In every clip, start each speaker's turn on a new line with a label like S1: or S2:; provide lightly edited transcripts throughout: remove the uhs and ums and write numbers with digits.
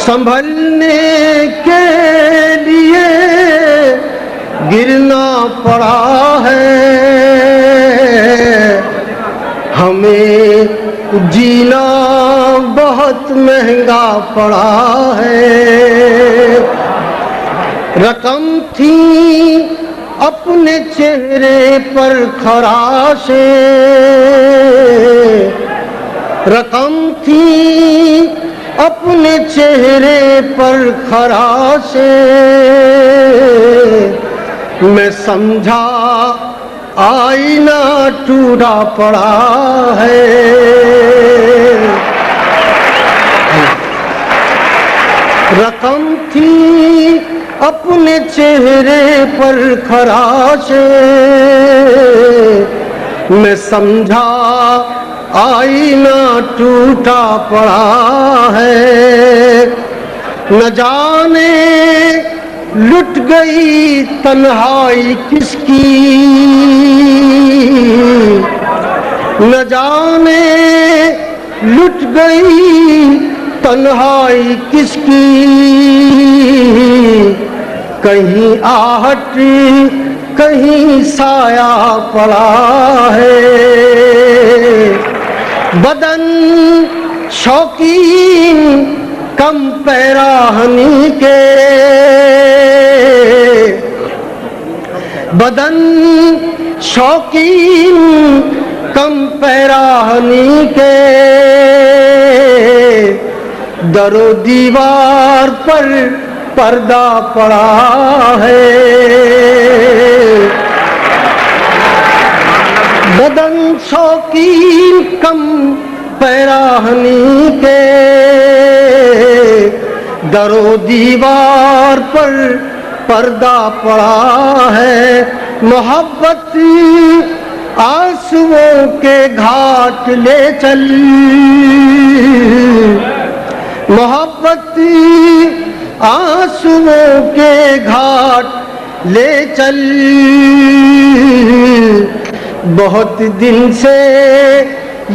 S1: संभलने के लिए गिरना पड़ा है, हमें जीना बहुत महंगा पड़ा है। रकम थी अपने चेहरे पर खराशे, रकम थी अपने चेहरे पर खराशे, मैं समझा आईना टूटा पड़ा है। रकम थी अपने चेहरे पर खराशे, मैं समझा आईना टूटा पड़ा है। न जाने लुट गई तन्हाई किसकी, न जाने लुट गई तन्हाई किसकी, कहीं आहट कहीं साया पड़ा है। बदन शौकीन कम पैराहनी के, बदन शौकीन कम पैराहनी के, दरो दीवार पर पर्दा पड़ा है। बदन शौकीन कम पैराहनी के, दरो दीवार पर पर्दा पड़ा है। मोहब्बत आंसुओं के घाट ले चल, मोहब्बत आंसुओं के घाट ले चल, बहुत दिन से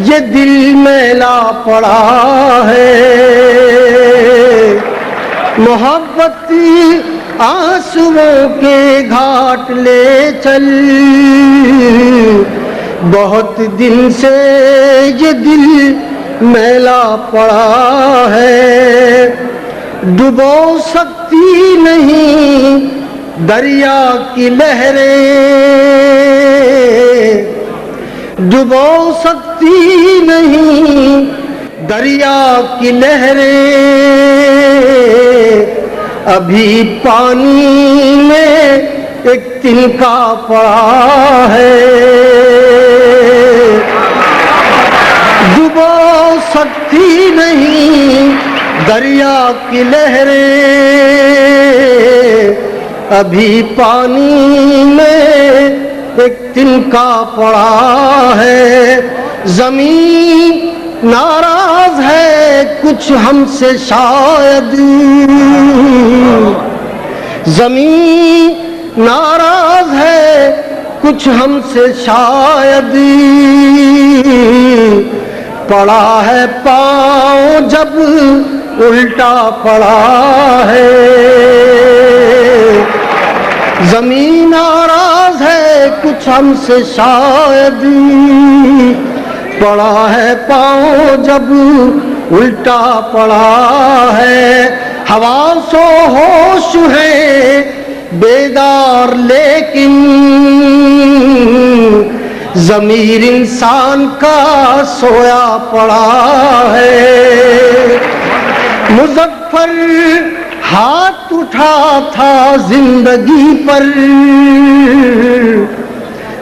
S1: ये दिल मैला पड़ा है। मोहब्बत आंसुओं के घाट ले चल, बहुत दिन से ये दिल मैला पड़ा है। डुबो सकती नहीं दरिया की लहरें, डुबो सकती नहीं दरिया की लहरें, अभी पानी में एक तिनका पड़ा है। डुबो सकती नहीं दरिया की लहरें, अभी पानी में एक तिनका पड़ा है। ज़मीन नाराज है कुछ हमसे शायद, ज़मीन नाराज है कुछ हमसे शायद, पड़ा है पाँव जब उल्टा पड़ा है। ज़मीन नाराज है कुछ हमसे शायद, पड़ा है पाँव जब उल्टा पड़ा है। हवासो होश है बेदार लेकिन, ज़मीर इंसान का सोया पड़ा है। मुज़फ़्फ़र हाथ उठा था जिंदगी पर,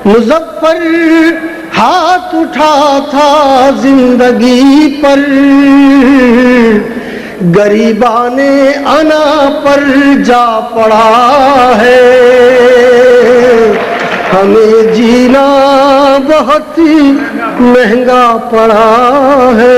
S1: मुज़फ़्फ़र हाथ उठा था जिंदगी पर, गरीबाने अना पर जा पड़ा है। हमें जीना बहुत महंगा पड़ा है।